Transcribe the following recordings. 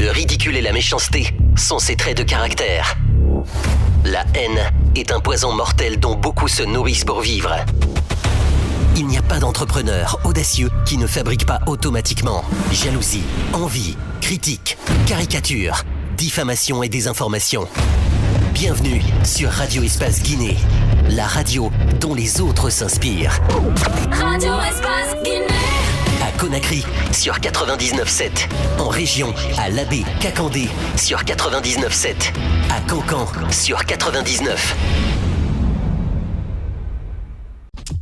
Le ridicule et la méchanceté sont ses traits de caractère. La haine est un poison mortel dont beaucoup se nourrissent pour vivre. Il n'y a pas d'entrepreneur audacieux qui ne fabrique pas automatiquement jalousie, envie, critique, caricature, diffamation et désinformation. Bienvenue sur Radio Espace Guinée, la radio dont les autres s'inspirent. Radio Espace Guinée. À Conakry, sur 99.7. En région, à Labé, Kakandé, sur 99.7. À Cancan, sur 99.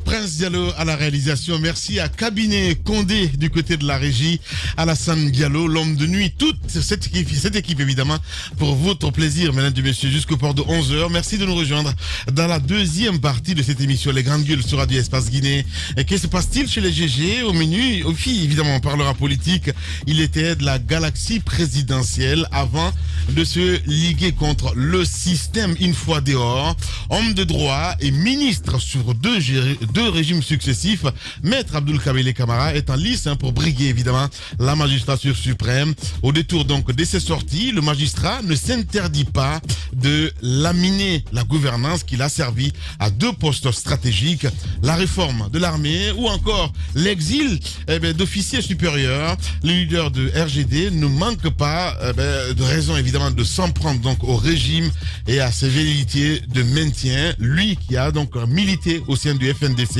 Prince Diallo à la réalisation. Merci à Cabinet Condé du côté de la régie. Alassane Diallo, l'homme de nuit. Toute cette équipe évidemment, pour votre plaisir, mesdames et messieurs, jusqu'au port de 11h. Merci de nous rejoindre dans la deuxième partie de cette émission, Les Grandes Gueules sur Radio Espace Guinée. Et que se passe-t-il chez les GG? Au menu, au fil, évidemment, on parlera politique. Il était de la galaxie présidentielle avant de se liguer contre le système une fois dehors. Homme de droit et ministre sur deux régimes successifs, Maître Abdoul Kabele Camara est en lice pour briguer évidemment la magistrature suprême. Au détour donc de ses sorties, le magistrat ne s'interdit pas de laminer la gouvernance qu'il a servi à deux postes stratégiques, la réforme de l'armée ou encore l'exil d'officiers supérieurs. Le leader de RGD ne manque pas de raison évidemment de s'en prendre donc au régime et à ses velléités de maintien, lui qui a donc milité au sein du FNDC.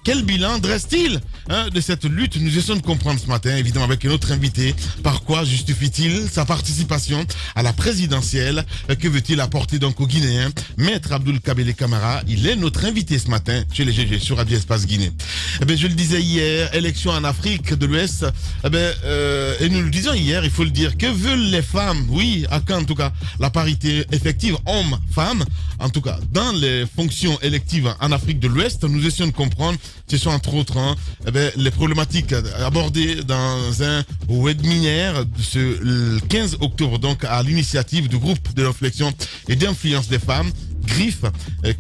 Quel bilan dresse-t-il de cette lutte? Nous essayons de comprendre ce matin, évidemment avec notre invité. Par quoi justifie-t-il sa participation à la présidentielle? Que veut-il apporter donc aux Guinéens? Maître Abdoul Kabele Camara, il est notre invité ce matin chez les GG sur Radio Espace Guinée. Je le disais hier, élection en Afrique de l'Ouest. Et nous le disions hier, il faut le dire. Que veulent les femmes? Oui, à quand en tout cas la parité effective homme-femme, en tout cas dans les fonctions électives en Afrique de l'Ouest. Nous essayons de comprendre, ce sont entre autres les problématiques abordées dans un webinaire ce 15 octobre, donc à l'initiative du groupe de réflexion et d'influence des femmes, GRIF.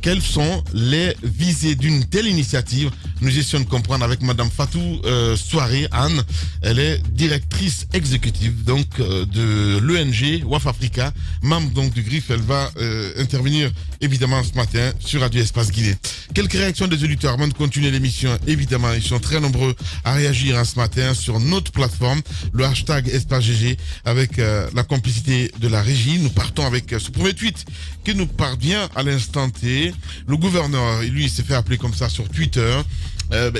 Quelles sont les visées d'une telle initiative? Nous essayons de comprendre avec Madame Fatou Soiré Anne. Elle est directrice exécutive donc de l'ONG WAF Africa, membre donc du GRIF. Elle va intervenir évidemment ce matin sur Radio Espace Guinée. Quelques réactions des auditeurs avant de continuer l'émission. Évidemment, ils sont très nombreux à réagir ce matin sur notre plateforme, le hashtag EspaceGG, avec la complicité de la régie. Nous partons avec ce premier tweet qui nous parvient à l'instant T. Le gouverneur, lui, il s'est fait appeler comme ça sur Twitter.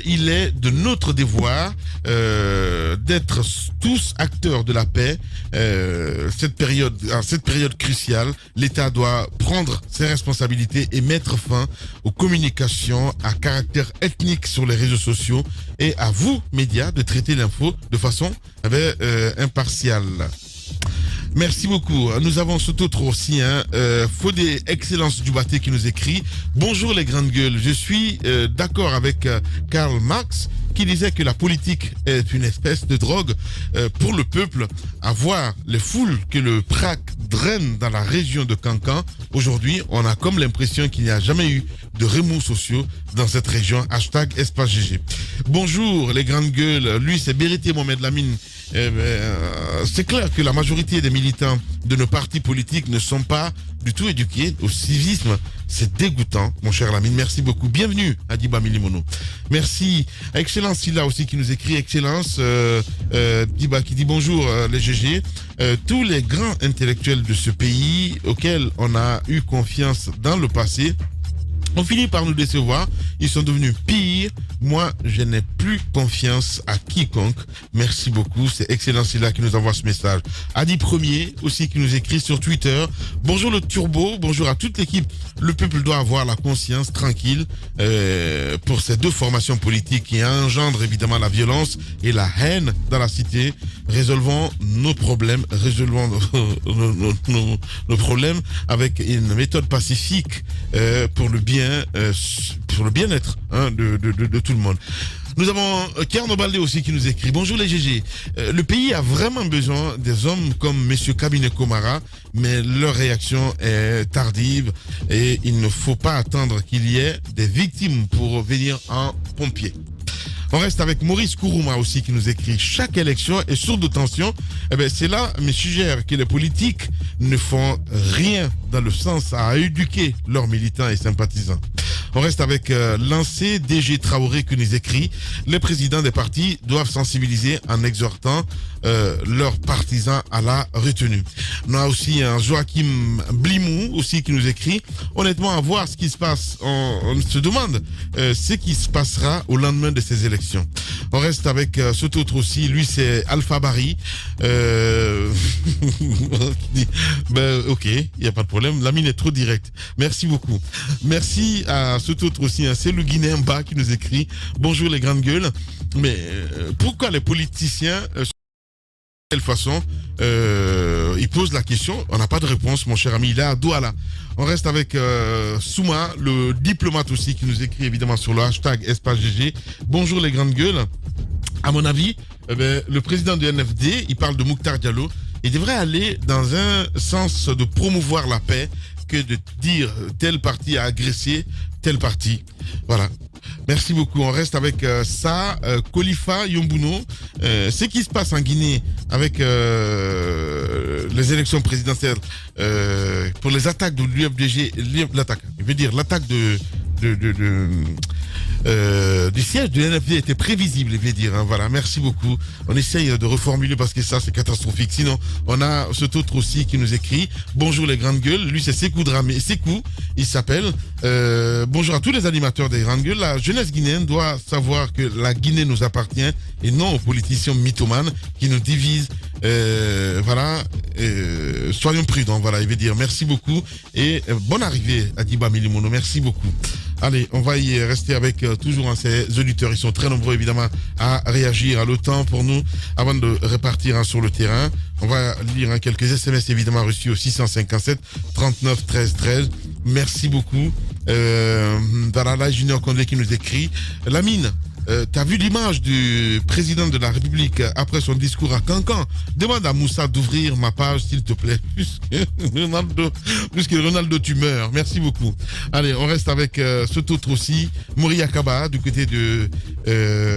Il est de notre devoir d'être tous acteurs de la paix. Cette période cruciale, l'État doit prendre ses responsabilités et mettre fin aux communications à caractère ethnique sur les réseaux sociaux, et à vous, médias, de traiter l'info de façon impartiale. Merci beaucoup. Nous avons ce autre aussi, Fodé Excellence Dubaté qui nous écrit: bonjour les grandes gueules, je suis d'accord avec Karl Marx qui disait que la politique est une espèce de drogue pour le peuple. À voir les foules que le PRAC draine dans la région de Cancan, aujourd'hui on a comme l'impression qu'il n'y a jamais eu de remous sociaux dans cette région. Hashtag EspaceGG. Bonjour les grandes gueules, lui c'est Bérité Mohamed Lamine. C'est clair que la majorité des militants de nos partis politiques ne sont pas du tout éduqués au civisme. C'est dégoûtant, mon cher Lamine. Merci beaucoup. Bienvenue à Diba Milimono. Merci. Excellence Silla aussi qui nous écrit. Excellence Diba qui dit bonjour les GG. Tous les grands intellectuels de ce pays auxquels on a eu confiance dans le passé ont fini par nous décevoir. Ils sont devenus pires. Moi, je n'ai plus confiance à quiconque. Merci beaucoup. C'est Excellent Silla qui nous envoie ce message. Adi Premier aussi qui nous écrit sur Twitter. Bonjour le Turbo. Bonjour à toute l'équipe. Le peuple doit avoir la conscience tranquille pour ces deux formations politiques qui engendrent évidemment la violence et la haine dans la cité. Résolvons nos problèmes. Résolvons nos problèmes avec une méthode pacifique pour le bien-être de tout le monde. Nous avons Kierno Baldé aussi qui nous écrit. Bonjour les GG. Le pays a vraiment besoin des hommes comme Monsieur Kabine Komara, mais leur réaction est tardive et il ne faut pas attendre qu'il y ait des victimes pour venir en pompier. On reste avec Maurice Kourouma aussi qui nous écrit: chaque élection est sourde de tension. Eh bien, c'est là, mes suggère que les politiques ne font rien dans le sens à éduquer leurs militants et sympathisants. On reste avec l'ancien DG Traoré qui nous écrit: les présidents des partis doivent sensibiliser en exhortant leurs partisans à la retenue. On a aussi un Joachim Blimou aussi qui nous écrit: honnêtement, à voir ce qui se passe, on se demande ce qui se passera au lendemain de ces élections. On reste avec cet autre aussi, lui c'est Alpha Barry, qui dit, ok, il n'y a pas de problème, la mine est trop directe. Merci beaucoup. Merci à cet autre aussi, c'est le Guinéen Ba qui nous écrit: bonjour les grandes gueules, mais pourquoi les politiciens de quelle façon il pose la question, on n'a pas de réponse, mon cher ami, il est à Douala. On reste avec Souma, le diplomate aussi, qui nous écrit évidemment sur le hashtag #GG. Bonjour les grandes gueules. À mon avis, le président du NFD, il parle de Mokhtar Diallo, il devrait aller dans un sens de promouvoir la paix que de dire tel parti a agressé tel parti. Voilà. Merci beaucoup. On reste avec Khalifa Yombouno. Ce qui se passe en Guinée avec les élections présidentielles pour les attaques de l'UFDG, l'attaque du siège de l'NFD était prévisible, je vais dire. Hein, voilà, merci beaucoup. On essaye de reformuler parce que ça, c'est catastrophique. Sinon, on a cet autre aussi qui nous écrit: bonjour les grandes gueules. Lui, c'est Sekou Dramé. Sekou, il s'appelle. Bonjour à tous les animateurs des grandes gueules. La jeunesse guinéenne doit savoir que la Guinée nous appartient et non aux politiciens mythomanes qui nous divisent. Voilà. Soyons prudents. Voilà, il veut dire merci beaucoup et bonne arrivée à Diba Milimono. Merci beaucoup. Allez, on va y rester avec toujours ces auditeurs. Ils sont très nombreux évidemment à réagir à l'OTAN pour nous avant de repartir sur le terrain. On va lire quelques SMS évidemment reçus au 657 39 13 13. Merci beaucoup. Voilà, Junior Condé qui nous écrit: Lamine, t'as vu l'image du président de la République après son discours à Cancan? Demande à Moussa d'ouvrir ma page, s'il te plaît. Plus que Ronaldo, tu meurs. Merci beaucoup. Allez, on reste avec cet autre aussi, Moria Kaba, du côté de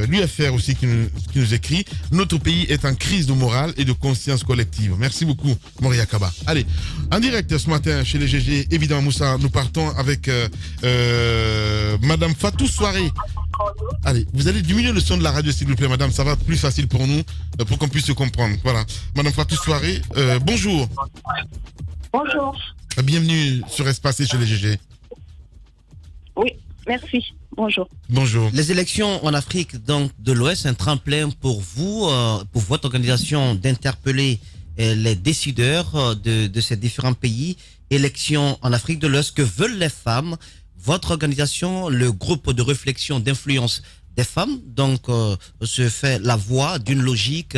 l'UFR aussi, qui nous écrit: notre pays est en crise de morale et de conscience collective. Merci beaucoup, Moria Kaba. Allez, en direct ce matin chez les GG, évidemment, Moussa, nous partons avec Madame Fatou Soiré. Allez, vous allez diminuer le son de la radio, s'il vous plaît, madame. Ça va être plus facile pour nous, pour qu'on puisse se comprendre. Voilà. Madame Fatou Soiré, bonjour. Bonjour. Bienvenue sur Espacé chez les GG. Oui, merci. Bonjour. Bonjour. Les élections en Afrique donc, de l'Ouest, un tremplin pour vous, pour votre organisation, d'interpeller les décideurs de ces différents pays. Élections en Afrique de l'Ouest, que veulent les femmes? Votre organisation, le groupe de réflexion d'influence des femmes, donc se fait la voix d'une logique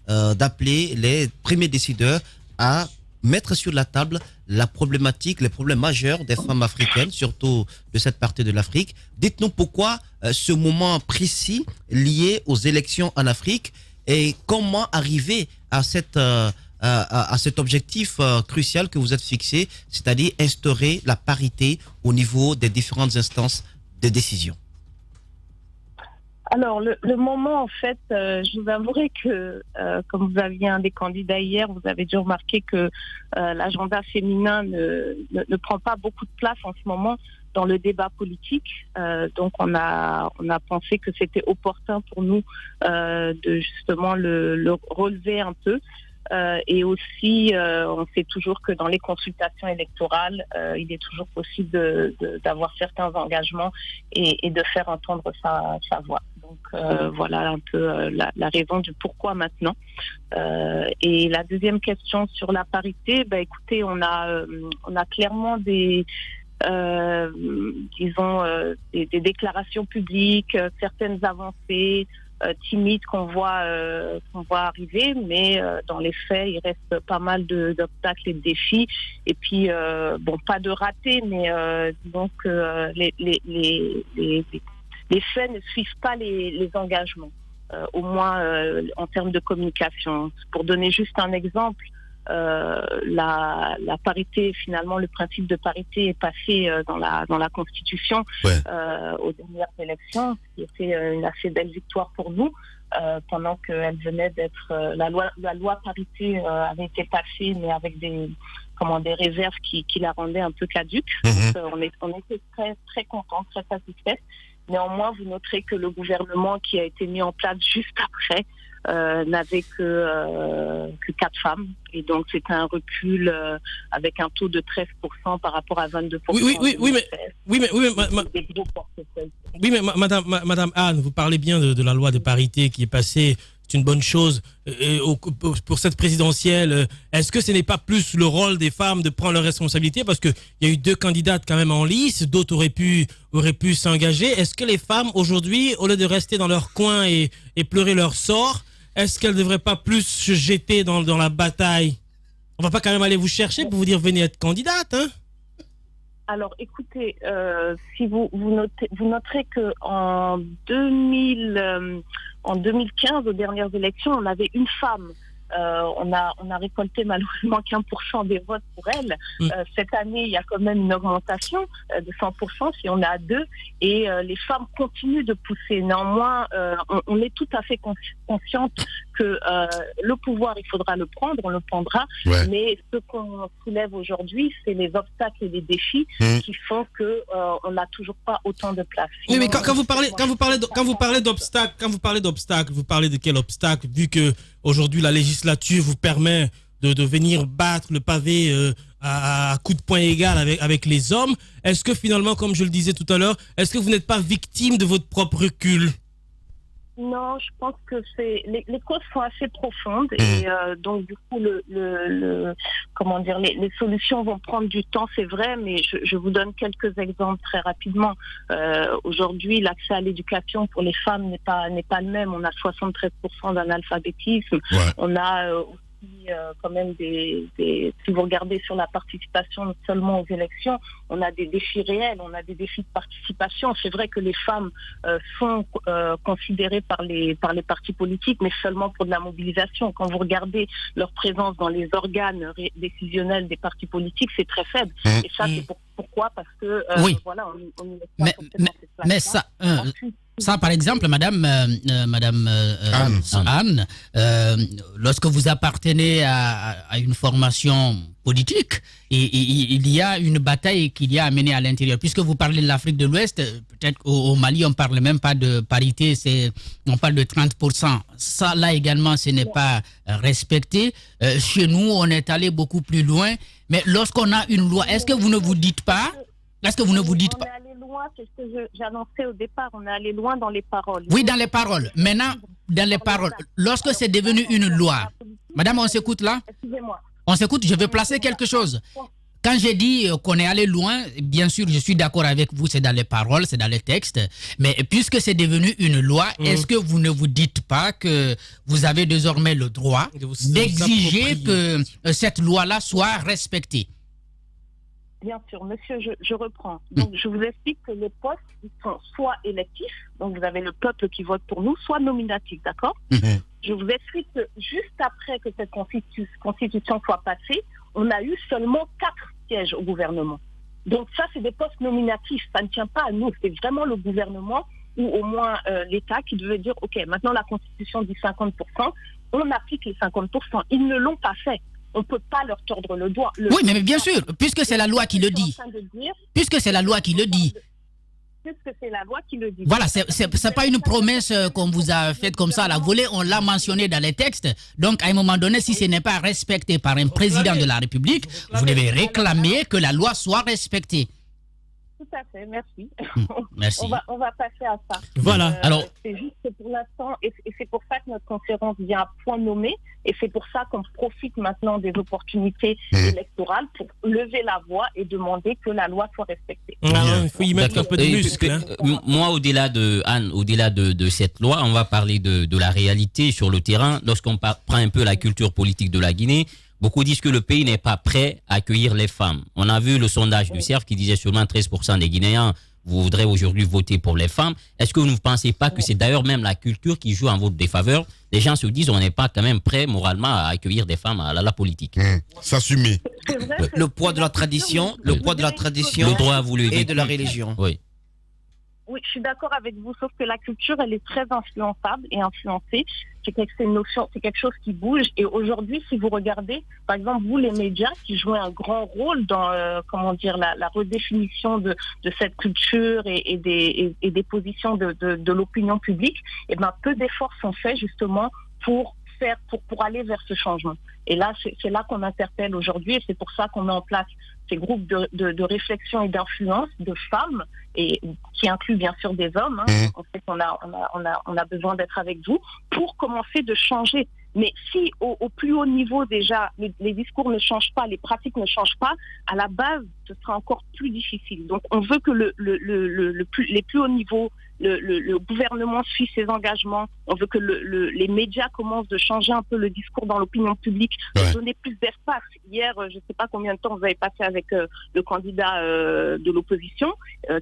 d'appeler les premiers décideurs à mettre sur la table la problématique, les problèmes majeurs des femmes africaines, surtout de cette partie de l'Afrique. Dites-nous pourquoi ce moment précis lié aux élections en Afrique et comment arriver à cet objectif crucial que vous êtes fixé, c'est-à-dire instaurer la parité au niveau des différentes instances de décision. Alors, le moment, en fait, je vous avouerai que, comme vous aviez un des candidats hier, vous avez dû remarquer que l'agenda féminin ne prend pas beaucoup de place en ce moment dans le débat politique. Donc, on a pensé que c'était opportun pour nous de justement le relever un peu. Et aussi, on sait toujours que dans les consultations électorales, il est toujours possible d'avoir certains engagements et de faire entendre sa voix. Donc voilà un peu la raison du pourquoi maintenant. Et la deuxième question sur la parité, écoutez, on a clairement des déclarations publiques, certaines avancées timides qu'on voit arriver, mais dans les faits, il reste pas mal d'obstacles et de défis. Et puis, pas de ratés, mais disons que les faits ne suivent pas les engagements, au moins en termes de communication. Pour donner juste un exemple, la parité, finalement, le principe de parité est passé dans la Constitution aux dernières élections, ce qui était une assez belle victoire pour nous. Pendant qu'elle venait d'être la loi parité avait été passée, mais avec des réserves qui la rendaient un peu caduque. Donc, on était très très contents, très satisfaits. Néanmoins, vous noterez que le gouvernement qui a été mis en place juste après n'avait que 4 femmes. Et donc, c'était un recul avec un taux de 13% par rapport à 22%. Mais Madame Anne, vous parlez bien de la loi de parité qui est passée. C'est une bonne chose pour cette présidentielle. Est-ce que ce n'est pas plus le rôle des femmes de prendre leurs responsabilités? Parce qu'il y a eu 2 candidates quand même en lice, d'autres auraient pu s'engager. Est-ce que les femmes aujourd'hui, au lieu de rester dans leur coin et pleurer leur sort, est-ce qu'elles ne devraient pas plus se jeter dans la bataille? On va pas quand même aller vous chercher pour vous dire venez être candidate, hein? Alors, écoutez, si vous noterez que en 2015, aux dernières élections, on avait une femme. On a récolté malheureusement qu'1% des votes pour elle. Cette année, il y a quand même une augmentation de 100% si on est à 2. Et les femmes continuent de pousser. Néanmoins, on est tout à fait consciente que le pouvoir, il faudra le prendre, on le prendra. Ouais. Mais ce qu'on soulève aujourd'hui, c'est les obstacles et les défis qui font que on n'a toujours pas autant de place. Sinon, oui, mais quand vous parlez d'obstacles, vous parlez de quel obstacle? Vu que aujourd'hui la législature vous permet de venir battre le pavé à coups de poing égal avec les hommes, est-ce que finalement, comme je le disais tout à l'heure, est-ce que vous n'êtes pas victime de votre propre recul? Non, je pense que les causes sont assez profondes et donc du coup les solutions vont prendre du temps, c'est vrai, mais je vous donne quelques exemples très rapidement. Aujourd'hui, l'accès à l'éducation pour les femmes n'est pas le même. On a 73% d'analphabétisme. Ouais. On a quand même si vous regardez sur la participation non seulement aux élections, on a des défis réels, on a des défis de participation. C'est vrai que les femmes sont considérées par les partis politiques, mais seulement pour de la mobilisation. Quand vous regardez leur présence dans les organes décisionnels des partis politiques, c'est très faible. Et ça, c'est pourquoi? Parce que voilà, mais ça. Ça, par exemple, Madame Anne, lorsque vous appartenez à une formation politique, il y a une bataille qu'il y a à mener à l'intérieur. Puisque vous parlez de l'Afrique de l'Ouest, peut-être qu'au Mali, on ne parle même pas de parité, on parle de 30%. Ça, là également, ce n'est pas respecté. Chez nous, on est allé beaucoup plus loin. Mais lorsqu'on a une loi, est-ce que vous ne vous dites pas? On est allé loin, c'est ce que j'annonçais au départ, on est allé loin dans les paroles. Oui, dans les paroles. Maintenant, dans les paroles, lorsque c'est devenu une loi, madame, on s'écoute là? Excusez-moi. On s'écoute, je vais placer quelque chose. Quand j'ai dit qu'on est allé loin, bien sûr, je suis d'accord avec vous, c'est dans les paroles, c'est dans les textes. Mais puisque c'est devenu une loi, est-ce que vous ne vous dites pas que vous avez désormais le droit d'exiger que cette loi-là soit respectée? Bien sûr, monsieur, je reprends. Donc, je vous explique que les postes ils sont soit électifs, donc vous avez le peuple qui vote pour nous, soit nominatifs, d'accord? Je vous explique que juste après que cette constitution soit passée, on a eu seulement 4 sièges au gouvernement. Donc ça, c'est des postes nominatifs, ça ne tient pas à nous, c'est vraiment le gouvernement ou au moins l'État qui devait dire, ok, maintenant la constitution dit 50%, on applique les 50%. Ils ne l'ont pas fait. On ne peut pas leur tordre le doigt. Oui, mais bien sûr, puisque c'est la loi qui le dit. Puisque c'est la loi qui le dit. Puisque c'est la loi qui le dit. Voilà, c'est pas une promesse qu'on vous a faite comme ça à la volée, on l'a mentionné dans les textes. Donc, à un moment donné, si ce n'est pas respecté par un président de la République, vous devez réclamer que la loi soit respectée. Tout à fait, merci. Merci. On va passer à ça. Voilà. Alors, c'est juste que pour l'instant, et c'est pour ça que notre conférence vient à point nommé, et c'est pour ça qu'on profite maintenant des opportunités électorales pour lever la voix et demander que la loi soit respectée. Il faut y mettre un peu de muscle. Moi, au-delà de cette loi, on va parler de la réalité sur le terrain. Lorsqu'on prend un peu la culture politique de la Guinée, beaucoup disent que le pays n'est pas prêt à accueillir les femmes. On a vu le sondage du CERF qui disait seulement 13% des Guinéens vous voudrez aujourd'hui voter pour les femmes. Est-ce que vous ne pensez pas que c'est d'ailleurs même la culture qui joue en votre défaveur? Les gens se disent on n'est pas quand même prêt moralement à accueillir des femmes à la politique. S'assumer. Le poids de la tradition, le poids de la tradition Le droit, vous le et dites. de la religion. Oui. Oui, je suis d'accord avec vous, sauf que la culture, elle est très influençable et influencée. C'est une notion, c'est quelque chose qui bouge. Et aujourd'hui, si vous regardez, par exemple, vous, les médias, qui jouez un grand rôle dans, la redéfinition de cette culture et des positions de l'opinion publique, et ben, peu d'efforts sont faits justement pour aller vers ce changement. Et là, c'est là qu'on interpelle aujourd'hui, et c'est pour ça qu'on met en place ces groupes de réflexion et d'influence de femmes, et qui incluent bien sûr des hommes. On sait qu'on a besoin d'être avec vous pour commencer de changer. Mais si au plus haut niveau déjà, les discours ne changent pas, les pratiques ne changent pas, à la base, ce sera encore plus difficile. Donc, on veut que les plus hauts niveaux, le gouvernement suit ses engagements. On veut que les médias commencent de changer un peu le discours dans l'opinion publique, de donner plus d'espace. Hier, je ne sais pas combien de temps vous avez passé avec le candidat de l'opposition,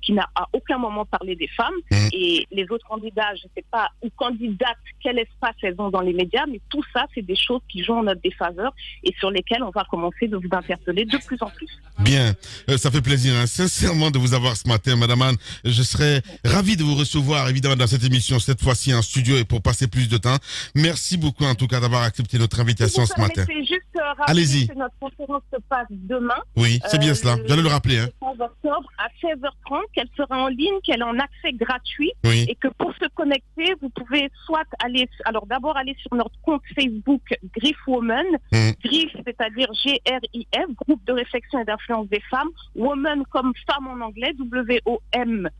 qui n'a à aucun moment parlé des femmes. Et les autres candidats, je ne sais pas, ou candidates, quel espace elles ont dans les médias, mais tout ça, c'est des choses qui jouent en notre défaveur et sur lesquelles on va commencer de vous interpeller de plus en plus. Bien, ça fait plaisir, sincèrement, de vous avoir ce matin, Madame Anne. Je serais ravi de vous recevoir, évidemment, dans cette émission, cette fois-ci en studio et pour passer plus de temps. Merci beaucoup, en tout cas, d'avoir accepté notre invitation ce matin. Juste rappeler Allez-y. que notre conférence se passe demain. Oui, c'est bien cela. J'allais le rappeler. 15 octobre à 16h30, qu'elle sera en ligne, qu'elle est en accès gratuit. Oui. Et que pour se connecter, vous pouvez soit d'abord aller sur notre compte Facebook Griff Women. Griff, c'est-à-dire GRIF, groupe de réflexion et d'influence des femmes. Woman comme femme en anglais, WOMEN,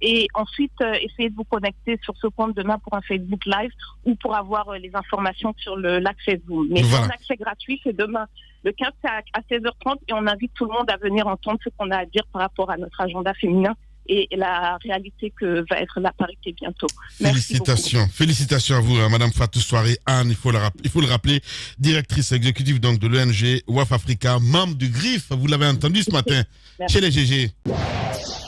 et ensuite essayez de vous connecter sur ce compte demain pour un Facebook Live ou pour avoir les informations sur l'accès Zoom. Mais voilà. son accès gratuit, c'est demain le 15 à 16h30 et on invite tout le monde à venir entendre ce qu'on a à dire par rapport à notre agenda féminin et la réalité que va être la parité bientôt. Félicitations à vous, Madame Fatou Soiré Anne, il faut le rappeler, directrice exécutive donc de l'ONG WAF Africa, membre du GRIF, vous l'avez entendu ce matin, chez les GG.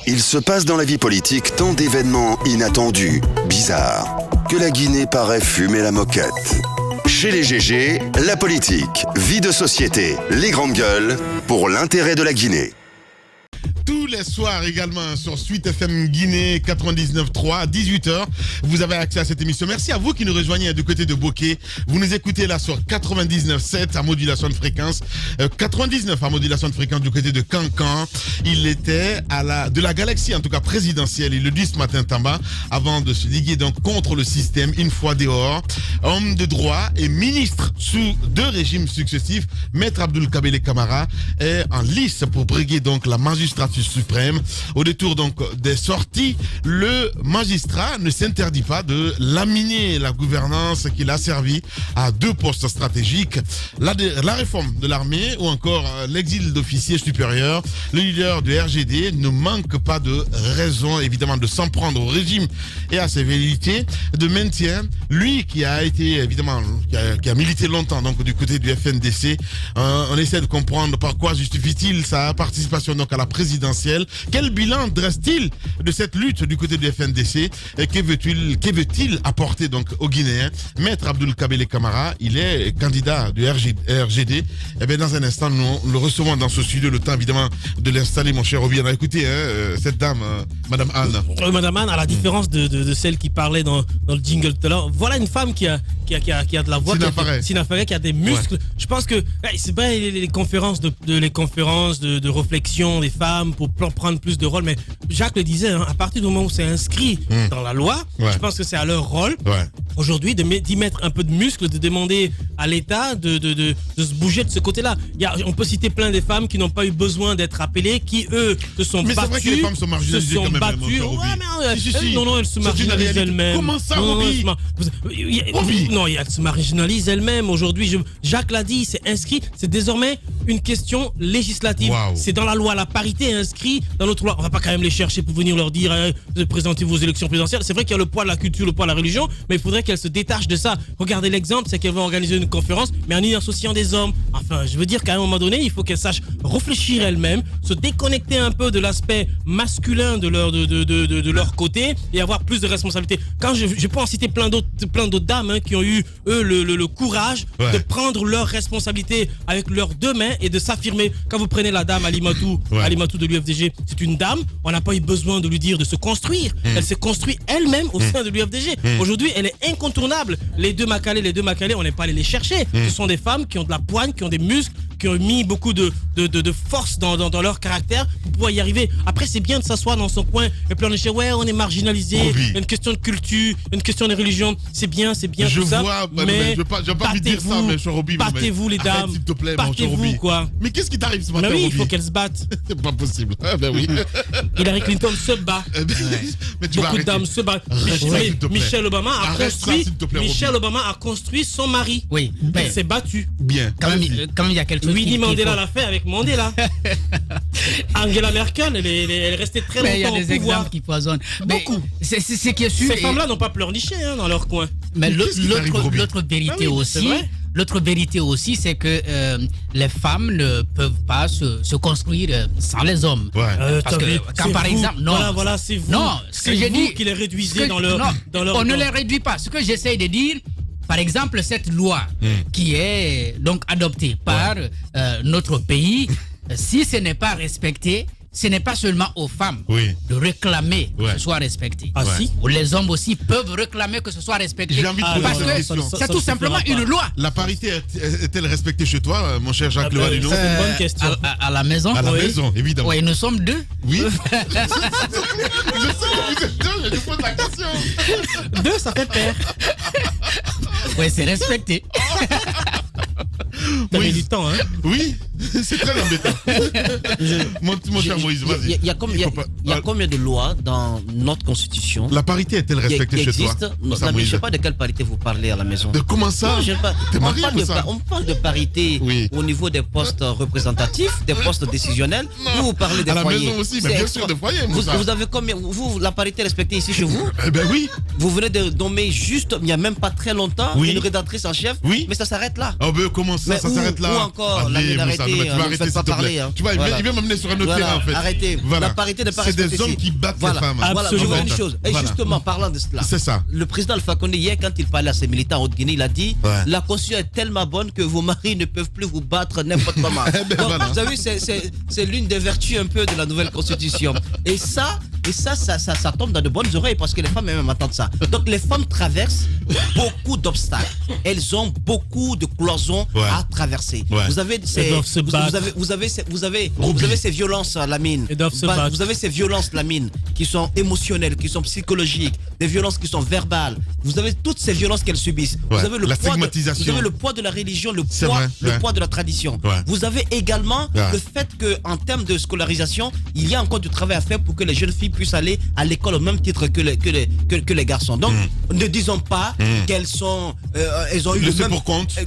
Il se passe dans la vie politique tant d'événements inattendus, bizarres, que la Guinée paraît fumer la moquette. Chez les GG, la politique, vie de société, les grandes gueules, pour l'intérêt de la Guinée. Tous les soirs également sur Suite FM Guinée 99.3 à 18h. Vous avez accès à cette émission. Merci à vous qui nous rejoignez du côté de Bokeh. Vous nous écoutez là sur 99.7 à modulation de fréquence. 99 à modulation de fréquence du côté de Cancan. Il était de la galaxie, en tout cas présidentielle. Il le dit ce matin, Tamba, avant de se liguer donc contre le système une fois dehors. Homme de droit et ministre sous 2 régimes successifs. Maître Abdoul Kabele Camara est en lice pour briguer donc la magistrature suprême. Au détour donc des sorties, le magistrat ne s'interdit pas de laminer la gouvernance qu'il a servi à 2 postes stratégiques, la réforme de l'armée ou encore l'exil d'officiers supérieurs. Le leader du RGD ne manque pas de raison évidemment de s'en prendre au régime et à ses velléités de maintien. Lui qui a été évidemment qui a milité longtemps donc du côté du FNDC, on essaie de comprendre par quoi justifie-t-il sa participation donc à la présidentielle. Quel bilan dresse-t-il de cette lutte du côté du FNDC et que veut-il apporter donc aux Guinéens? Maître Abdoul Kabele Camara, il est candidat du RGD. Et bien dans un instant, nous le recevons dans ce studio, le temps évidemment de l'installer, mon cher Obi. On a écouté cette dame, Madame Anne. Madame Anne, à la différence de celle qui parlait dans le jingle tout à l'heure, voilà une femme qui a de la voix, qui a des muscles. Ouais. Je pense que c'est pas les conférences de réflexion des femmes pour prendre plus de rôle, mais Jacques le disait, à partir du moment où c'est inscrit dans la loi, je pense que c'est à leur rôle aujourd'hui d'y mettre un peu de muscle, de demander à l'État de se bouger de ce côté-là. On peut citer plein des femmes qui n'ont pas eu besoin d'être appelées, qui eux se sont battues. Mais c'est vrai que les femmes sont marginalisées quand même. Non, elles se marginalisent elles-mêmes. Comment ça, Roby? Non, elles se marginalisent elles-mêmes aujourd'hui. Jacques l'a dit, c'est inscrit, c'est désormais une question législative. C'est dans la loi, la parité est inscrite dans notre loi. On va pas quand même les chercher pour venir leur dire présentez vos élections présidentielles. C'est vrai qu'il y a le poids de la culture, le poids de la religion, mais il faudrait qu'elles se détachent de ça. Regardez l'exemple, c'est qu'elles vont organiser une conférence, mais en y associant des hommes. Enfin, je veux dire qu'à un moment donné, il faut qu'elles sachent réfléchir elles-mêmes, se déconnecter un peu de l'aspect masculin de leur côté et avoir plus de responsabilités. Quand je peux en citer plein d'autres dames qui ont eu eux le courage de prendre leurs responsabilités avec leurs deux mains et de s'affirmer. Quand vous prenez la dame Alimatou de l'UFDG, c'est une dame, on n'a pas eu besoin de lui dire de se construire. Elle s'est construite elle-même au sein de l'UFDG. Aujourd'hui, elle est incontournable. Les deux Makalé, on n'est pas allé les chercher. Ce sont des femmes qui ont de la poigne, qui ont des muscles, qui ont mis beaucoup de force dans leur caractère pour pouvoir y arriver. Après, c'est bien de s'asseoir dans son coin et puis on est on est marginalisé. Il y a une question de culture, une question de religion. C'est bien je tout ça. Mais je vais pas lui dire ça, mais Chorobi. Battez-vous les dames. S'il te plaît, battez-vous quoi. Mais qu'est-ce qui t'arrive ce matin? Mais oui, il faut qu'elles se battent. C'est pas possible. Ben oui. Hillary Clinton se bat. Mais tu beaucoup de dames se battent. Michelle Obama a construit son mari. Oui. Elle s'est battue. Bien. Quand même, il y a quelque chose. Winnie Mandela l'a fait avec Mandela. Angela Merkel, elle est restée très longtemps au pouvoir. Il y a des exemples qui poisonnent. Beaucoup. C'est qui est sûr. Ces femmes-là n'ont pas pleurniché dans leur coin. Mais l'autre vérité aussi. L'autre vérité aussi, c'est que les femmes ne peuvent pas se construire sans les hommes. Parce que quand par exemple, voilà, c'est vous. Non, c'est vous qui les réduisez dans leur. On ne les réduit pas. Ce que j'essaye de dire. Par exemple, cette loi qui est donc adoptée par notre pays, si ce n'est pas respecté, ce n'est pas seulement aux femmes de réclamer que ce soit respecté. Si. Les hommes aussi peuvent réclamer que ce soit respecté. J'ai envie de parce que c'est tout simplement une loi. La parité est-elle respectée chez toi, mon cher Jacques Levalino? C'est une bonne question. À la maison. À la maison, évidemment. Oui, nous sommes deux. Oui. Je sais que vous êtes deux, je pose la question. Deux, ça fait père. Oui, c'est respecté. T'as mis du temps, hein? Oui, c'est très embêtant. Mon cher Moïse, vas-y. Il y a combien de lois dans notre constitution? La parité est-elle respectée chez toi? Je ne sais pas de quelle parité vous parlez à la maison. De comment ça? On parle de parité au niveau des postes représentatifs, des postes décisionnels. Vous parlez des foyers. À la maison aussi, mais bien sûr, des foyers. Vous avez combien? La parité respectée ici chez vous? Eh ben oui. Vous venez de nommer juste, il n'y a même pas très longtemps, une rédactrice en chef. Oui. Mais ça s'arrête là. Oh ben comment ça? Ça s'arrête là. Ou encore, la minorité, ne me faites pas parler. Tu vois, il va m'amener sur un autre terrain en fait. Arrêtez. La parité n'est pas respectée. C'est des hommes qui battent les femmes. Voilà, je vois une chose. Et justement, parlant de cela, c'est ça. Le président Alpha Condé, hier, quand il parlait à ses militants en Haute-Guinée, il a dit la constitution est tellement bonne que vos maris ne peuvent plus vous battre n'importe comment. Donc, vous avez vu, c'est l'une des vertus un peu de la nouvelle constitution. Et ça tombe dans de bonnes oreilles parce que les femmes même attendent ça. Donc les femmes traversent beaucoup d'obstacles. Elles ont beaucoup de cloisons à traverser. Vous avez ces violences, Lamine. Vous avez ces violences, Lamine, qui sont émotionnelles, qui sont psychologiques, des violences qui sont verbales. Vous avez toutes ces violences qu'elles subissent. Vous avez le poids de la religion, le poids de la tradition. Vous avez également le fait qu'en termes de scolarisation, il y a encore du travail à faire pour que les jeunes filles puissent aller à l'école au même titre que les garçons. Donc, ne disons pas qu'elles elles ont eu le même...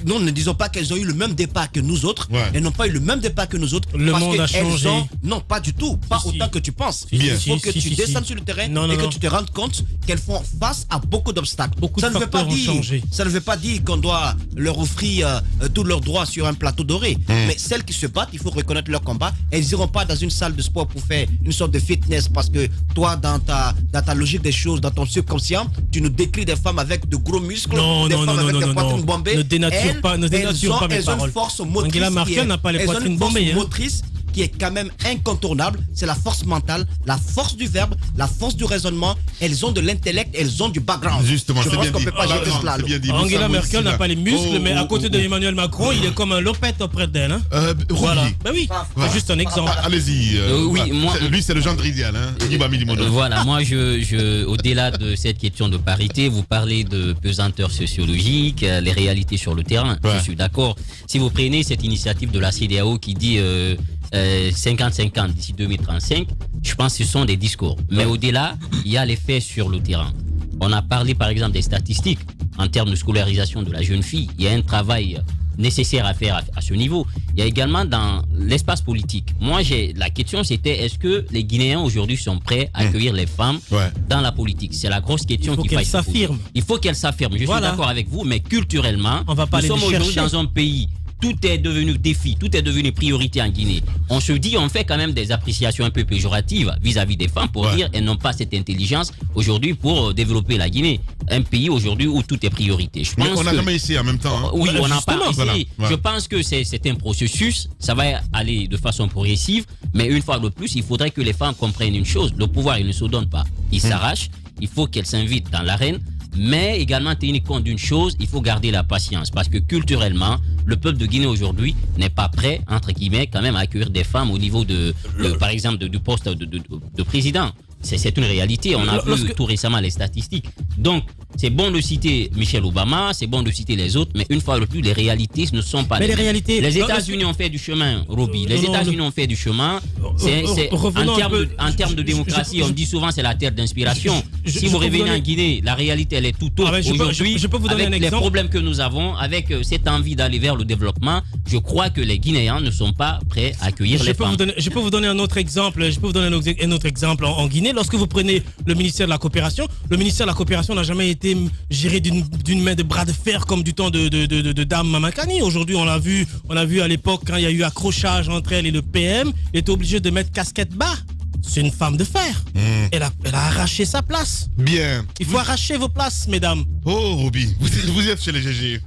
Non, ne disons pas qu'elles ont eu le même départ que nous autres. Elles n'ont pas eu le même départ que nous autres. Le monde a changé. Non, pas du tout. Pas autant que tu penses. Il faut que tu descendes sur le terrain et que tu te rendes compte qu'elles font face à beaucoup d'obstacles. Ça ne veut pas dire qu'on doit leur offrir tous leurs droits sur un plateau doré. Mais celles qui se battent, il faut reconnaître leur combat. Elles n'iront pas dans une salle de sport pour faire une sorte de fitness parce que toi, dans ta logique des choses, dans ton subconscient, tu nous décris des femmes avec de gros muscles, des femmes avec des poitrines bombées. Ne dénature pas mes paroles. Elles ont une force motrice. Angela Merkel n'a pas les poitrines bombées. Motrice qui est quand même incontournable, c'est la force mentale, la force du verbe, la force du raisonnement. Elles ont de l'intellect, elles ont du background. Justement, je pense qu'on ne peut pas jeter cela. Angela Merkel n'a pas les muscles, mais à côté de Emmanuel Macron, il est comme un lopette auprès d'elle. Voilà. Ben oui, c'est juste un exemple. Allez-y. Lui, c'est le genre idéal. Voilà, moi, au-delà de cette question de parité, vous parlez de pesanteur sociologique, les réalités sur le terrain. Je suis d'accord. Si vous prenez cette initiative de la CEDEAO qui dit 50-50 d'ici 2035, je pense que ce sont des discours. Mais au-delà, il y a les faits sur le terrain. On a parlé par exemple des statistiques en termes de scolarisation de la jeune fille. Il y a un travail nécessaires à faire à ce niveau. Il y a également dans l'espace politique. Moi, la question c'était est-ce que les Guinéens aujourd'hui sont prêts à accueillir les femmes dans la politique? C'est la grosse question qui va être posée. Il faut qu'elles s'affirment. Je suis d'accord avec vous, mais culturellement, nous sommes aujourd'hui dans un pays. Tout est devenu défi, tout est devenu priorité en Guinée. On se dit, on fait quand même des appréciations un peu péjoratives vis-à-vis des femmes pour dire elles n'ont pas cette intelligence aujourd'hui pour développer la Guinée. Un pays aujourd'hui où tout est priorité. Je pense mais on n'a jamais essayé en même temps. Hein. Oui, on n'a pas essayé. Je pense que c'est un processus, ça va aller de façon progressive, mais une fois de plus, il faudrait que les femmes comprennent une chose. Le pouvoir, il ne se donne pas. Il s'arrache, il faut qu'elles s'invitent dans l'arène. Mais également tenir compte d'une chose, il faut garder la patience parce que culturellement, le peuple de Guinée aujourd'hui n'est pas prêt, entre guillemets, quand même à accueillir des femmes au niveau par exemple, du poste de président. C'est une réalité. On a vu tout récemment les statistiques. Donc, c'est bon de citer Michelle Obama, c'est bon de citer les autres, mais une fois de plus, les réalités ne sont pas les mêmes. Les États-Unis ont fait du chemin, Roby. Les États-Unis ont fait du chemin. En termes de démocratie, on dit souvent c'est la terre d'inspiration. Si vous revenez en Guinée, la réalité, elle est tout autre. Aujourd'hui, avec les problèmes que nous avons, avec cette envie d'aller vers le développement, je crois que les Guinéens ne sont pas prêts à accueillir les femmes. Je peux vous donner un autre exemple. En Guinée. Lorsque vous prenez le ministère de la coopération, n'a jamais été géré d'une main de bras de fer comme du temps de Dame Mamakani. Aujourd'hui, on a vu à l'époque quand il y a eu accrochage entre elle et le PM, elle était obligée de mettre casquette bas. C'est une femme de fer. Elle a arraché sa place. Bien. Il faut arracher vos places, mesdames. Oh, Roby, vous êtes chez les GG.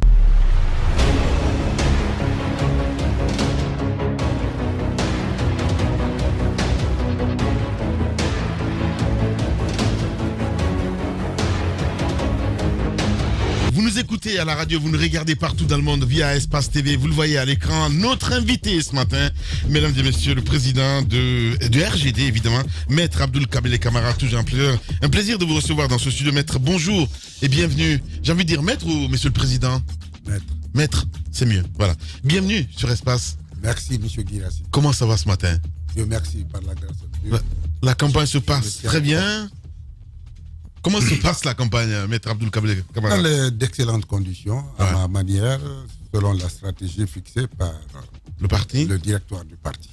Vous nous écoutez à la radio, vous nous regardez partout dans le monde via Espace TV, vous le voyez à l'écran. Notre invité ce matin, mesdames et messieurs, le président de RGD évidemment, Maître Abdoul Kabele Camara, toujours un plaisir de vous recevoir dans ce studio. Maître, bonjour et bienvenue. J'ai envie de dire maître ou monsieur le président? Maître. Maître, c'est mieux, voilà. Bienvenue sur Espace. Merci monsieur Guirassi. Comment ça va ce matin? Dieu merci par la grâce de Dieu. La campagne se passe très bien. Comment se passe la campagne, Maître Abdoul Kabele Camara? Dans d'excellentes conditions, à ma manière, selon la stratégie fixée par le parti, le directoire du parti.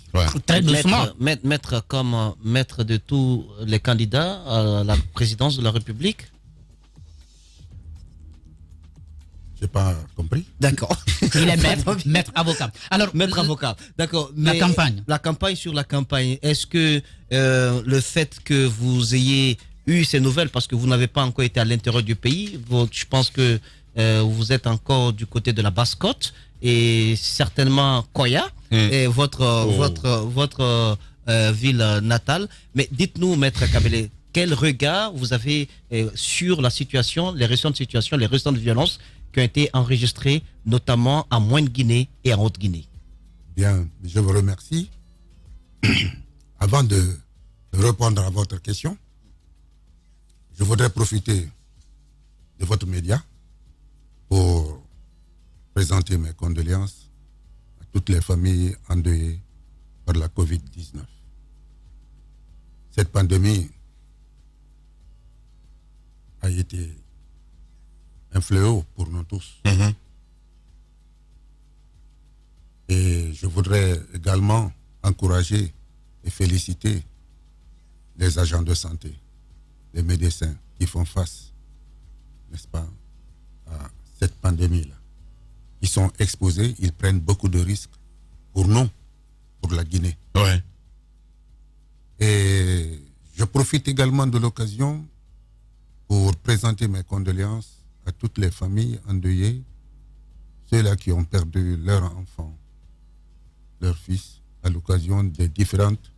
Très doucement. Maître comme maître de tous les candidats à la présidence de la République. J'ai pas compris. D'accord. Il est maître avocat. Alors, maître avocat. D'accord. La campagne. La campagne sur la campagne. Est-ce que le fait que vous ayez eu ces nouvelles, parce que vous n'avez pas encore été à l'intérieur du pays, je pense que vous êtes encore du côté de la Basse-Côte et certainement Koya, et votre ville natale. Mais dites-nous, Maître Kabele, quel regard vous avez sur la situation, les récentes violences qui ont été enregistrées, notamment en Moyenne-Guinée et en Haute-Guinée? Bien, je vous remercie. Avant de répondre à votre question, je voudrais profiter de votre média pour présenter mes condoléances à toutes les familles endeuillées par la Covid-19. Cette pandémie a été un fléau pour nous tous. Et je voudrais également encourager et féliciter les agents de santé, les médecins qui font face, n'est-ce pas, à cette pandémie-là. Ils sont exposés, ils prennent beaucoup de risques pour nous, pour la Guinée. Ouais. Et je profite également de l'occasion pour présenter mes condoléances à toutes les familles endeuillées, ceux-là qui ont perdu leur enfant, leur fils, à l'occasion des différentes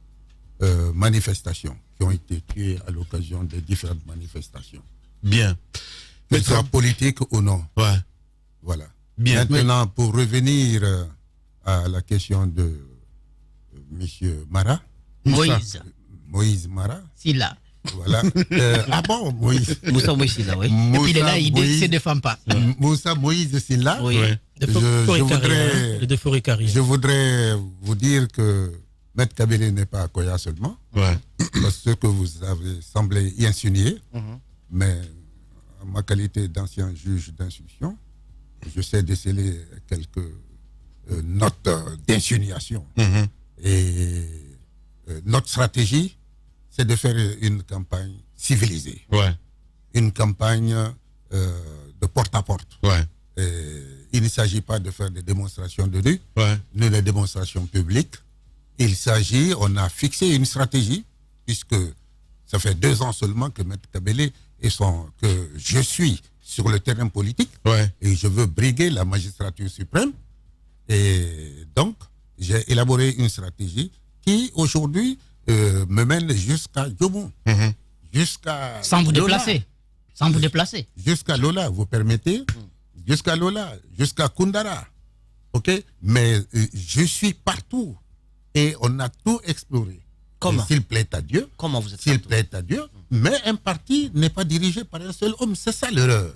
manifestations, qui ont été tués à l'occasion des différentes manifestations. Bien. Qu'elles soient politiques ou non. Ouais. Voilà. Bien. Maintenant, pour revenir à la question de M. Mara. Moïse Mara. Silla. Voilà. Ah bon, Moïse. Moussa Moïse Silla, oui. Et puis il est là, il ne se défend pas. Moussa Moïse Silla. Oui. Je voudrais vous dire que Maître Kabele n'est pas à Koya seulement. Ouais. Parce que vous avez semblé y insinuer. Mais en ma qualité d'ancien juge d'instruction, je sais déceler quelques note d'insinuation. Et notre stratégie, c'est de faire une campagne civilisée. Une campagne de porte-à-porte. Il ne s'agit pas de faire des démonstrations de rue, ni des démonstrations publiques. Il s'agit, on a fixé une stratégie, puisque ça fait 2 ans seulement que M. Kabele que je suis sur le terrain politique, et je veux briguer la magistrature suprême. Et donc, j'ai élaboré une stratégie qui, aujourd'hui, me mène jusqu'à Djomou, jusqu'à... Sans vous Lola. déplacer. Sans vous déplacer. Jusqu'à Lola, vous permettez? Jusqu'à Lola, jusqu'à Kundara. OK? Mais je suis partout. Et on a tout exploré. Comment? S'il plaît à Dieu. Comment vous êtes S'il plaît à Dieu. Mais un parti n'est pas dirigé par un seul homme. C'est ça l'erreur.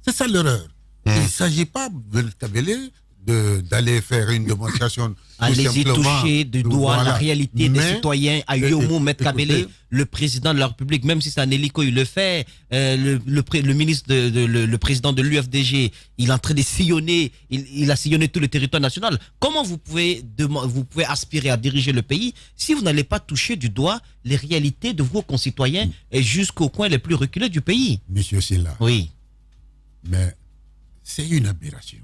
C'est ça l'erreur. Il ne s'agit pas de Kabele d'aller faire une démonstration. Allez-y toucher du doigt la réalité des Mais, citoyens à Yomo, M. Kabele, écoutez, le président de la République, même si c'est un hélico, il le fait. Le ministre, le président de l'UFDG, il est en train de sillonner, il a sillonné tout le territoire national. Comment vous pouvez aspirer à diriger le pays si vous n'allez pas toucher du doigt les réalités de vos concitoyens et jusqu'au coin les plus reculés du pays? Monsieur Silla. Oui. Mais c'est une aberration.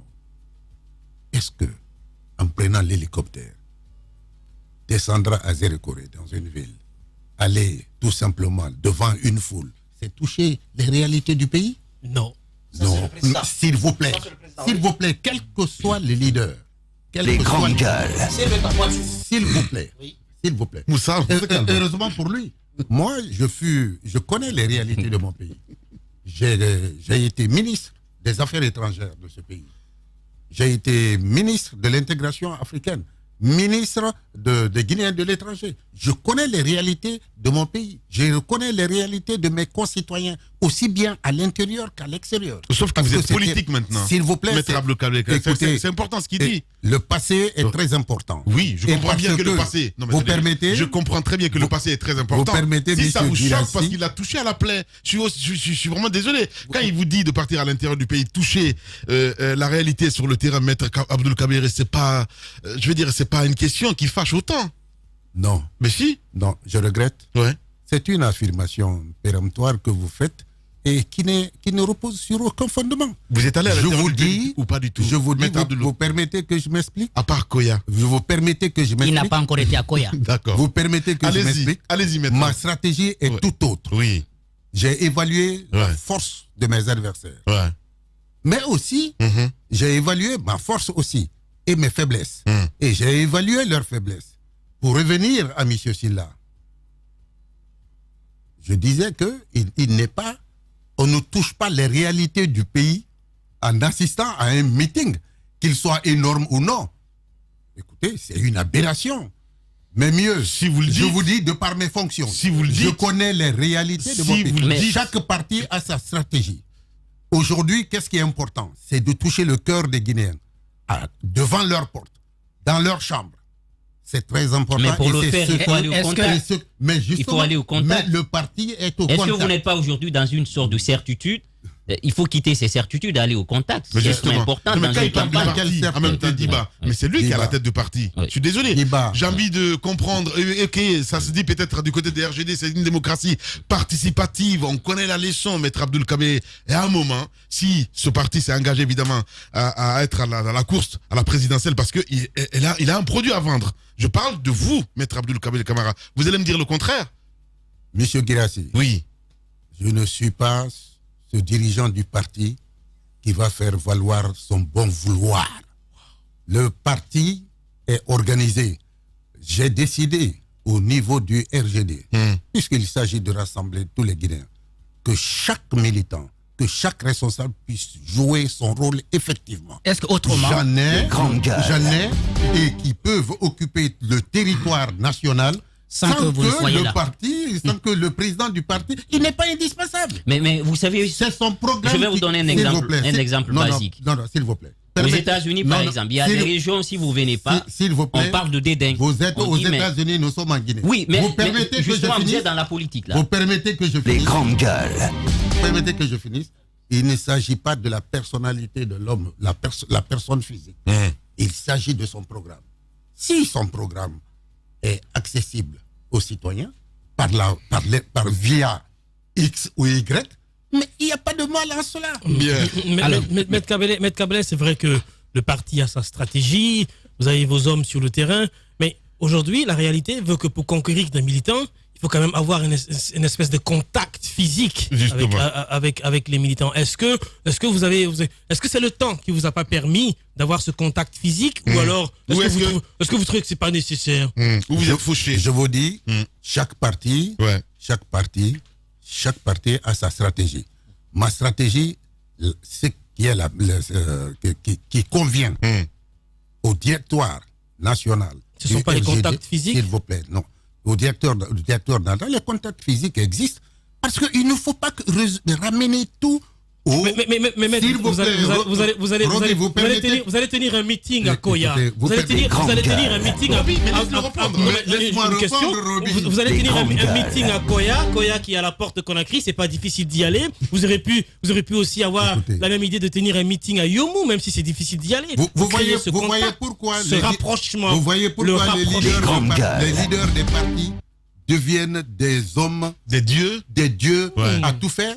Est-ce que, en prenant l'hélicoptère, descendre à Zérekoré dans une ville, aller tout simplement devant une foule, c'est toucher les réalités du pays? Non. Non, s'il vous plaît, quels que soient les leaders, Les grandes gueules. s'il vous plaît, s'il vous plaît. Moussa, Heureusement pour lui. Moi, je connais les réalités de mon pays. J'ai été ministre des Affaires étrangères de ce pays. J'ai été ministre de l'intégration africaine, ministre des Guinéens de l'étranger. Je connais les réalités de mon pays. Je connais les réalités de mes concitoyens, aussi bien à l'intérieur qu'à l'extérieur. Sauf que Parce vous êtes c'était- politique maintenant. S'il vous plaît, Maître Abdou Kabele. écoutez, C'est important ce qu'il dit. le passé est très important. Oui, je Et comprends parce bien que le passé. Non, mais vous attendez, permettez. je comprends très bien que le passé est très important. Vous permettez, si ça monsieur vous choque Guirassy, parce qu'il a touché à la plaie, je suis vraiment désolé. Quand il vous dit de partir à l'intérieur du pays, toucher la réalité sur le terrain, Maître Abdou Kabele, c'est pas, je veux dire, c'est pas une question qui fâche autant. Non. Mais si. Non, je regrette. Ouais. C'est une affirmation péremptoire que vous faites et qui ne repose sur aucun fondement. Vous êtes allé à Je l'intérieur vous du pays dis, ou pas du tout? je vous dis, Maître Abdou, vous permettez que je m'explique? à part Koya. Vous permettez que je Il m'explique? n'a pas encore été à Koya. D'accord. Vous permettez que je Allez-y, m'explique? allez-y, Maître. Ma stratégie est Ouais. tout autre. Oui. J'ai évalué la Ouais. force de mes adversaires. Ouais. Mais aussi, Mhm. j'ai évalué ma force aussi et mes faiblesses. Et j'ai évalué leurs faiblesses. Pour revenir à M. Silla, je disais qu'il n'est pas, on ne touche pas les réalités du pays en assistant à un meeting, qu'il soit énorme ou non. Écoutez, c'est une aberration. Mais mieux, Si vous le je dites- vous dis de par mes fonctions, Si vous le je dites- connais les réalités de Si mon vous pays. le Mais dites- chaque parti a sa stratégie. Aujourd'hui, qu'est-ce qui est important? C'est de toucher le cœur des Guinéens, devant leur porte, dans leur chambre. C'est très important. Mais pour et le c'est faire, ce il faut que- aller au est-ce que- contact. mais justement, Il faut aller au contact. Mais le parti est au Est-ce contact. que vous n'êtes pas aujourd'hui dans une sorte de certitude? Il faut quitter ces certitudes et aller au contact. Mais C'est justement, important non, mais dans quand une il parle de campagne. parti, en même temps, Diba, mais c'est lui qui a la tête de parti. Oui. Je suis désolé. Diba. J'ai envie de comprendre. Ok, ça se dit peut-être du côté des RGD, c'est une démocratie participative. On connaît la leçon, Maître Abdou Kabele. Et à un moment, si ce parti s'est engagé évidemment à être à la course, à la présidentielle, parce qu'il a un produit à vendre. Je parle de vous, Maître Abdou Kabele Camara. Vous allez me dire le contraire? Monsieur Guirassy, Oui. je ne suis pas ce dirigeant du parti qui va faire valoir son bon vouloir. Le parti est organisé. J'ai décidé au niveau du RGD, puisqu'il s'agit de rassembler tous les Guinéens, que chaque militant, que chaque responsable puisse jouer son rôle effectivement. Est-ce qu'autrement, J'en ai, Grande gueule. et qui peuvent occuper le territoire national Sans que vous ne soyez le là. parti, sans que le président du parti, il n'est pas indispensable. Mais vous savez, C'est son programme. Je vais vous donner un S'il exemple- vous plaît, un s'il- exemple non, basique. Non, s'il vous plaît. aux Permettez- États-Unis, Non, par non, exemple, il y a s'il- des régions, si vous ne venez pas, S'il vous plaît, on parle de dédain. Vous êtes On aux dit, mais- États-Unis, nous sommes en Guinée. Oui, mais, vous permettez mais que je justement, vous finisse. êtes dans la politique, là. Vous permettez que je Les finisse. grandes gueules. Vous permettez que je finisse. Il ne s'agit pas de la personnalité de l'homme, la personne physique. Il s'agit de son programme. Si son programme est accessible aux citoyens via X ou Y, mais il n'y a pas de mal à cela. Maître Kabele, c'est vrai que le parti a sa stratégie, vous avez vos hommes sur le terrain, mais aujourd'hui, la réalité veut que pour conquérir des militants, il faut quand même avoir une espèce de contact physique avec les militants. Est-ce que c'est le temps qui vous a pas permis d'avoir ce contact physique ou alors est-ce que vous trouvez que c'est pas nécessaire Ou vous êtes fauché? Je vous dis, chaque parti a sa stratégie. Ma stratégie, c'est qui convient au directoire national. Ce ne sont pas les contacts physiques? S'il vous plaît, non. Au directeur national, les contacts physiques existent parce qu'il ne faut pas ramener tout au... Mais vous allez tenir un meeting à Koya. Vous allez tenir un meeting à... Vous allez tenir un meeting à Koya qui est à la porte de Conakry, c'est pas difficile d'y aller. Vous aurez pu aussi avoir la même idée de tenir un meeting à Yomu, même si c'est difficile d'y aller. Vous voyez pourquoi ce rapprochement. Vous voyez pourquoi les leaders des partis deviennent des hommes, des dieux à tout faire,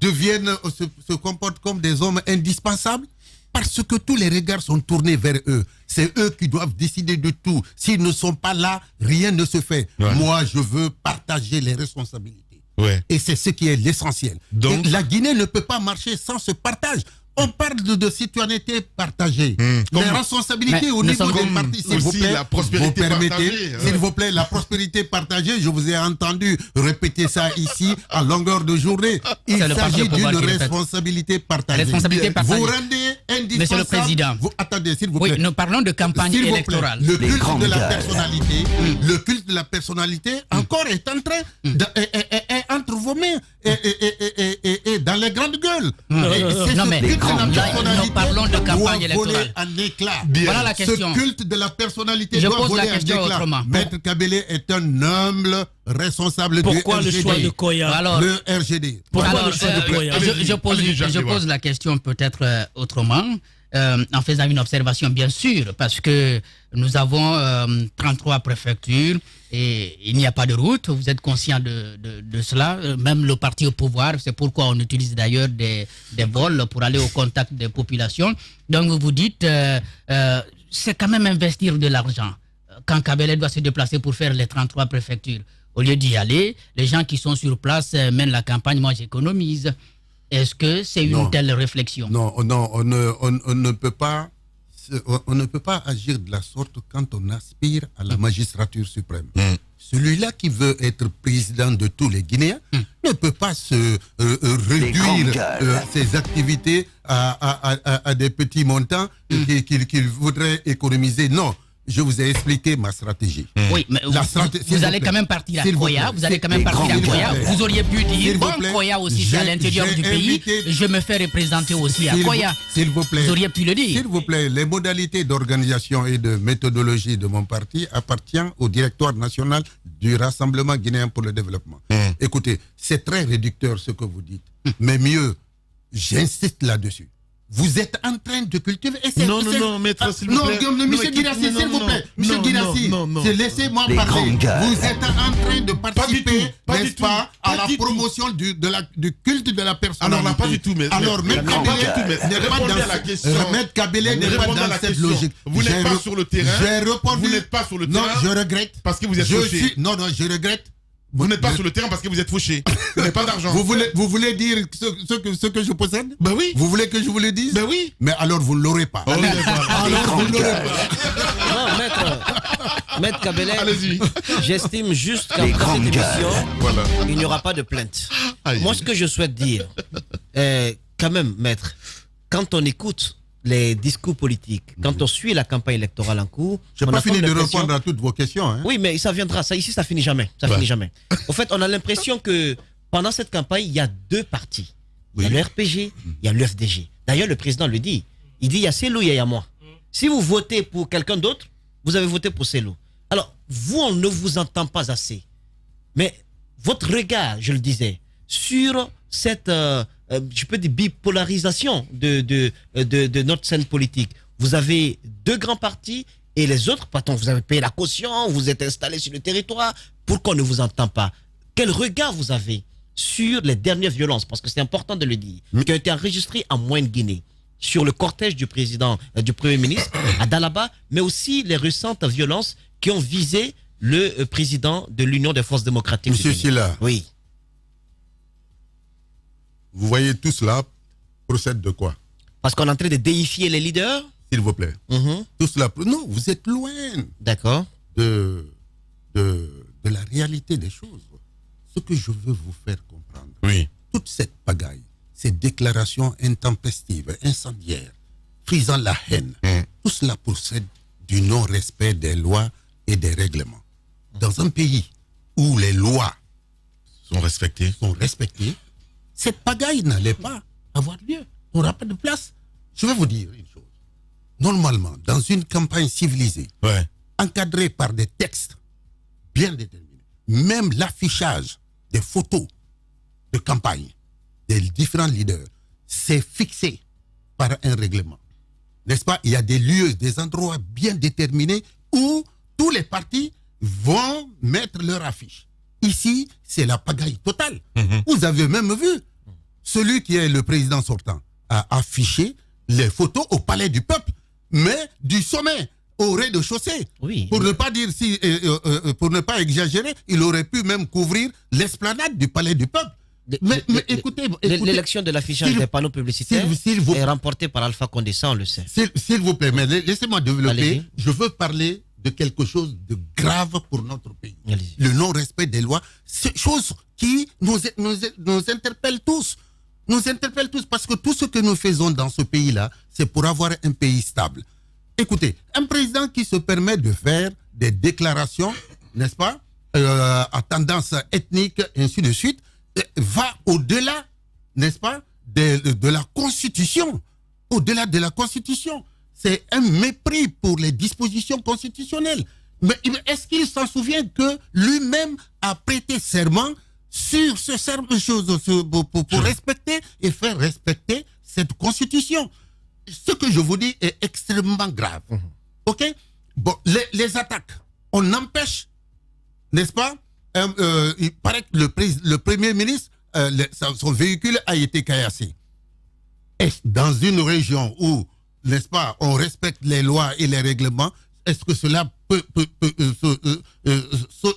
se comportent comme des hommes indispensables, parce que tous les regards sont tournés vers eux. C'est eux qui doivent décider de tout. S'ils ne sont pas là, rien ne se fait. Moi, je veux partager les responsabilités. Et c'est ce qui est l'essentiel. Donc, la Guinée ne peut pas marcher sans ce partage. On parle de citoyenneté partagée. Les responsabilités au niveau des partis, s'il vous plaît, la prospérité partagée. S'il vous plaît, la prospérité partagée, je vous ai entendu répéter ça ici à longueur de journée. Il s'agit d'une responsabilité partagée. Vous rendez indispensable. Monsieur le Président. Attendez, s'il vous plaît. Oui, nous parlons de campagne électorale. Le culte de la personnalité, encore est en train est entre vos mains et dans les grandes gueules. Non, mais nous parlons de campagne électorale. Un éclat. Voilà la question. Ce culte de la personnalité je doit pose voler la question un éclat. autrement. Maître Kabele est un humble responsable du RGD. Pourquoi le choix de Koya? Alors, le RGD. Pourquoi le choix de Koya? Je pose la question peut-être autrement, en faisant une observation bien sûr, parce que nous avons 33 préfectures et il n'y a pas de route. Vous êtes conscient de cela. Même le parti au pouvoir, c'est pourquoi on utilise d'ailleurs des vols pour aller au contact des populations. Donc vous vous dites, c'est quand même investir de l'argent. Quand Kabele doit se déplacer pour faire les 33 préfectures, au lieu d'y aller, les gens qui sont sur place mènent la campagne, moi j'économise. Est-ce que c'est une telle réflexion? Non, on ne peut pas agir de la sorte quand on aspire à la magistrature suprême. Celui-là qui veut être président de tous les Guinéens ne peut pas se réduire ses activités à des petits montants qu'il voudrait économiser. Non. Je vous ai expliqué ma stratégie. Oui, mais vous allez quand même partir à Koya. Vous allez quand même partir à Koya. Vous auriez pu dire, bon, Koya aussi, c'est à l'intérieur du pays. Je me fais représenter aussi à Koya. S'il vous plaît. Vous auriez pu le dire. S'il vous plaît, les modalités d'organisation et de méthodologie de mon parti appartiennent au directoire national du Rassemblement guinéen pour le développement. Écoutez, c'est très réducteur ce que vous dites. Mais mieux, j'insiste là-dessus. Vous êtes en train de cultiver... Non, maître, s'il vous plaît. Non, monsieur Guirassi, s'il vous plaît. Monsieur Guirassi, laissez-moi parler. Vous êtes en train de participer, n'est-ce pas, à la promotion du culte de la personnalité. Alors là, pas du tout, mais... Alors, Maître Kabele n'est pas dans cette logique. Vous n'êtes pas sur le terrain. J'ai répondu... Vous n'êtes pas sur le terrain. Non, je regrette. Parce que vous êtes fauché. Non, je regrette. Vous n'êtes pas sur le terrain parce que vous êtes fauché. Vous n'avez pas d'argent. Vous voulez dire ce que je possède? Ben oui. Vous voulez que je vous le dise? Ben oui. Mais alors vous ne l'aurez pas. Alors vous ne l'aurez pas. Non, Maître Kabele, j'estime juste qu'après cette émission, il n'y aura pas de plainte. Moi, ce que je souhaite dire, quand même, Maître, quand on écoute les discours politiques, quand on suit la campagne électorale en cours... Je n'ai pas fini de répondre à toutes vos questions. Hein. Oui, mais ça viendra. Ici, ça finit jamais. Ça finit jamais. Au fait, on a l'impression que pendant cette campagne, il y a deux partis. Il y a le RPG, il y a l'UFDG. D'ailleurs, le président le dit. Il dit, il y a Cellou et il y a moi. Si vous votez pour quelqu'un d'autre, vous avez voté pour Cellou. Alors, vous, on ne vous entend pas assez. Mais votre regard, je le disais, sur cette... je peux dire bipolarisation de notre scène politique. vous avez 2 grands partis et les autres, pardon, vous avez payé la caution, vous êtes installé sur le territoire. Pourquoi on ne vous entend pas? Quel regard vous avez sur les dernières violences, parce que c'est important de le dire, qui ont été enregistrées en Moyenne-Guinée, sur le cortège du président, du Premier ministre à Dalaba, mais aussi les récentes violences qui ont visé le président de l'Union des forces démocratiques. Monsieur Silla, oui. Vous voyez tout cela procède de quoi? Parce qu'on est en train de déifier les leaders. S'il vous plaît. Tout cela. Non, vous êtes loin. D'accord. De la réalité des choses. Ce que je veux vous faire comprendre. Oui. Toute cette pagaille, ces déclarations intempestives, incendiaires, frisant la haine, tout cela procède du non-respect des lois et des règlements. Dans un pays où les lois sont respectées, cette pagaille n'allait pas avoir lieu. On n'aura pas de place. Je vais vous dire une chose. Normalement, dans une campagne civilisée, encadrée par des textes bien déterminés, même l'affichage des photos de campagne des différents leaders, c'est fixé par un règlement. N'est-ce pas? Il y a des lieux, des endroits bien déterminés où tous les partis vont mettre leur affiche. Ici, c'est la pagaille totale. Vous avez même vu, celui qui est le président sortant a affiché les photos au palais du peuple, mais du sommet au rez-de-chaussée. Oui. Pour ne pas dire pour ne pas exagérer, il aurait pu même couvrir l'esplanade du palais du peuple. Mais écoutez, l'élection de l'affichage des panneaux publicitaires est remportée par Alpha Condé, ça on le sait. S'il vous plaît, mais laissez-moi développer. Je veux parler de quelque chose de grave pour notre pays. Le non-respect des lois, c'est chose qui nous interpelle tous. Nous interpelle tous parce que tout ce que nous faisons dans ce pays-là, c'est pour avoir un pays stable. Écoutez, un président qui se permet de faire des déclarations, n'est-ce pas, à tendance ethnique, ainsi de suite, va au-delà, n'est-ce pas, de la Constitution. Au-delà de la Constitution. C'est un mépris pour les dispositions constitutionnelles. Mais est-ce qu'il s'en souvient que lui-même a prêté serment sur ce serment pour respecter et faire respecter cette Constitution? Ce que je vous dis est extrêmement grave. OK? Bon, les attaques, on empêche, n'est-ce pas? Il paraît que le Premier ministre, son véhicule a été caillassé. Est-ce dans une région où, n'est-ce pas, on respecte les lois et les règlements, est-ce que cela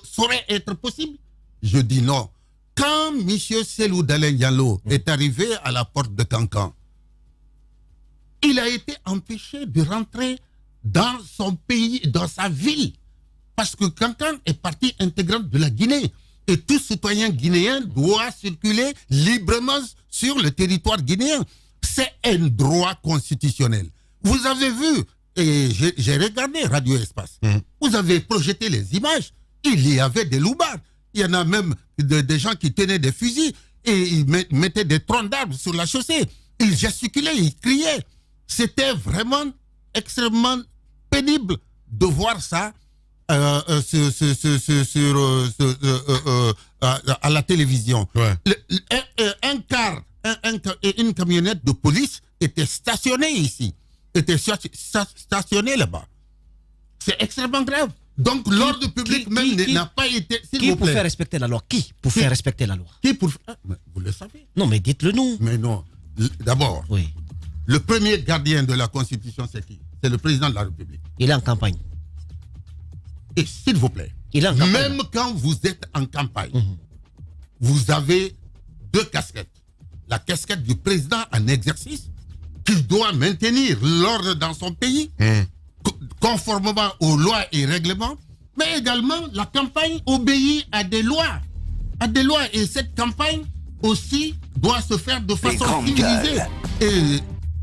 saurait être possible? Je dis non. Quand M. Selou Dalen Diallo est arrivé à la porte de Cancan, il a été empêché de rentrer dans son pays, dans sa ville. Parce que Cancan est partie intégrante de la Guinée. Et tout citoyen guinéen doit circuler librement sur le territoire guinéen. C'est un droit constitutionnel. Vous avez vu, et j'ai regardé Radio Espace, vous avez projeté les images, il y avait des loupards. Il y en a même des gens qui tenaient des fusils et ils mettaient des troncs d'arbres sur la chaussée. Ils gesticulaient, ils criaient. C'était vraiment extrêmement pénible de voir ça à la télévision. Un car et une camionnette de police étaient stationnés ici, étaient stationnés là-bas. C'est extrêmement grave. Donc l'ordre public n'a pas été... Qui pour faire respecter la loi? Qui pour faire respecter la loi? Qui pour... vous le savez. Non, mais dites-le nous. Mais non. D'abord, le premier gardien de la Constitution, c'est qui? C'est le président de la République. Il est en campagne. Et s'il vous plaît, même quand vous êtes en campagne, vous avez 2 casquettes. La casquette du président en exercice, qui doit maintenir l'ordre dans son pays, conformément aux lois et règlements, mais également la campagne obéit à des lois. À des lois. Et cette campagne aussi doit se faire de façon civilisée. Et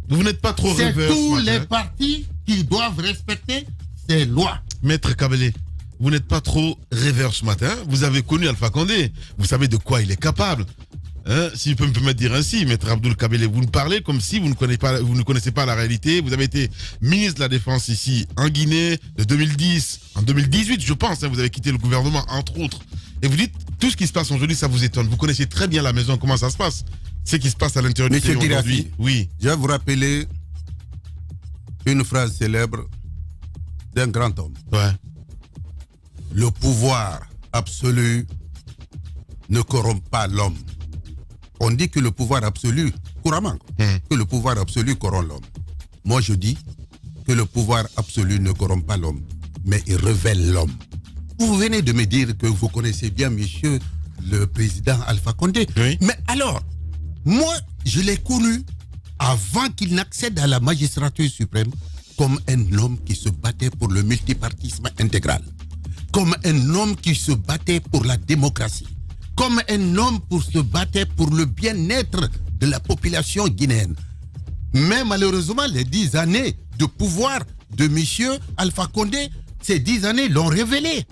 vous n'êtes pas trop rêveur. C'est tous les partis qui doivent respecter ces lois. Maître Kabele, vous n'êtes pas trop rêveur ce matin. Vous avez connu Alpha Condé. Vous savez de quoi il est capable. Si je peux me permettre de dire ainsi, Maître Abdoul Kabele, vous nous parlez comme si vous ne connaissez pas la réalité. Vous avez été ministre de la Défense ici en Guinée de 2010, en 2018 je pense, vous avez quitté le gouvernement entre autres. Et vous dites, tout ce qui se passe aujourd'hui, ça vous étonne. Vous connaissez très bien la maison, comment ça se passe. Ce qui se passe à l'intérieur du pays aujourd'hui. Oui. Je vais vous rappeler une phrase célèbre d'un grand homme. Ouais. Le pouvoir absolu ne corrompt pas l'homme. On dit que le pouvoir absolu, couramment, que le pouvoir absolu corrompt l'homme. Moi, je dis que le pouvoir absolu ne corrompt pas l'homme, mais il révèle l'homme. Vous venez de me dire que vous connaissez bien monsieur le président Alpha Condé. Oui. Mais alors, moi, je l'ai connu avant qu'il n'accède à la magistrature suprême comme un homme qui se battait pour le multipartisme intégral, comme un homme qui se battait pour la démocratie, comme un homme pour se battre pour le bien-être de la population guinéenne. Mais malheureusement, les 10 années de pouvoir de M. Alpha Condé, ces 10 années l'ont révélé.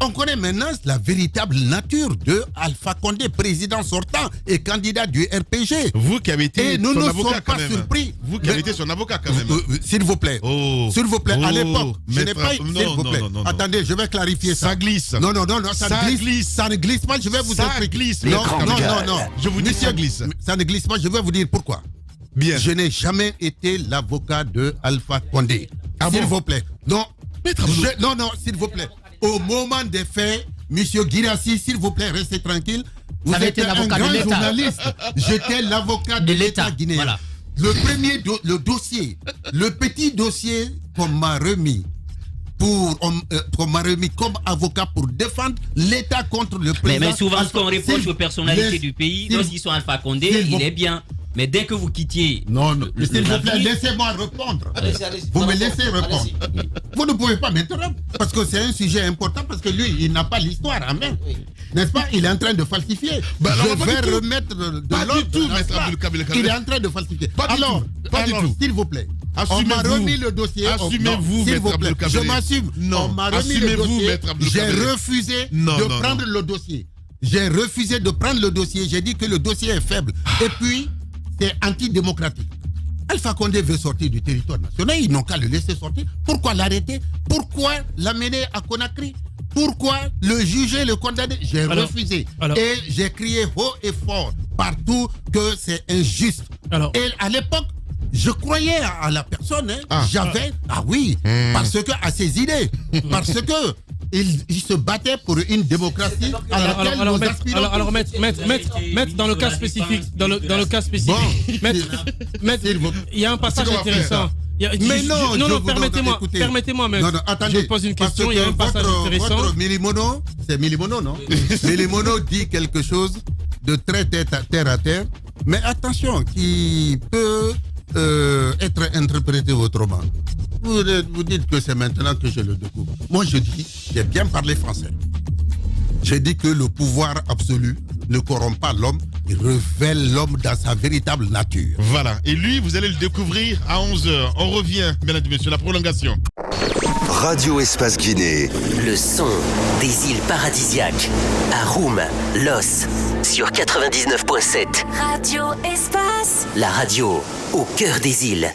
On connaît maintenant la véritable nature de Alpha Condé, président sortant et candidat du RPG. Vous qui avez été nous son ne avocat sommes quand pas même. surpris. Vous qui avez été son avocat quand même. S'il vous plaît. S'il vous plaît, à l'époque, je n'ai pas... non, S'il vous plaît. non. Attendez, je vais clarifier ça. Ça glisse. Non, ça glisse. Ça ne glisse pas, je vais vous Ça expliquer. glisse. Non. Je vous dis ça glisse. Ça ne glisse pas, je vais vous dire pourquoi. Bien. Je n'ai jamais été l'avocat de Alpha Condé. S'il vous plaît. Non, s'il vous plaît. Au moment des faits, Monsieur Guirassi, s'il vous plaît, restez tranquille. Vous avez êtes été un l'avocat grand de l'État. journaliste. J'étais l'avocat de l'État guinéen. Voilà. Le premier le dossier, le petit dossier qu'on m'a remis comme avocat pour défendre l'État contre le président. Mais souvent, ce qu'on reproche aux personnalités du pays, lorsqu'ils sont Alpha Condé, il est bien. Mais dès que vous quittiez... Non, s'il vous plaît, laissez-moi répondre. Vous me laissez répondre. Vous ne pouvez pas m'interrompre parce que c'est un sujet important, parce que lui, il n'a pas l'histoire en main. N'est-ce pas? Il est en train de falsifier. Je vais remettre de l'ordre. Maître Abdelkader. Il est en train de falsifier. Pas du tout. S'il vous plaît. On m'a Assumez-vous. remis le dossier. Assumez-vous, s'il Maître vous plaît. Abdelkader. Je m'assume. Non. On m'a remis le Assumez-vous, dossier. Maître J'ai Abdelkader. refusé Non. de prendre le dossier. J'ai refusé de prendre le dossier. J'ai dit que le dossier est faible. Et puis, c'est antidémocratique. Alpha Condé veut sortir du territoire national. Ils n'ont qu'à le laisser sortir. Pourquoi l'arrêter? Pourquoi l'amener à Conakry? Pourquoi le juger, le condamner? J'ai refusé. Et j'ai crié haut et fort partout que c'est injuste. Et à l'époque, je croyais à la personne. J'avais... parce que à ses idées. Parce que il se battait pour une démocratie à laquelle nous aspirons. Alors, maître, dans le cas spécifique, maître, il y a un passage intéressant. Permettez-moi, maître. Je pose une question, il y a un passage intéressant. Votre Milimono, c'est Milimono, non? Milimono dit quelque chose de très terre à terre, mais attention, qui peut être interprété autrement. Vous dites que c'est maintenant que je le découvre. Moi, je dis, j'ai bien parlé français. J'ai dit que le pouvoir absolu ne corrompt pas l'homme, il révèle l'homme dans sa véritable nature. Voilà. Et lui, vous allez le découvrir à 11h. On revient, mesdames et messieurs, la prolongation. Radio Espace Guinée. Le son des îles paradisiaques. À Roum, Los, sur 99.7. Radio Espace. La radio au cœur des îles.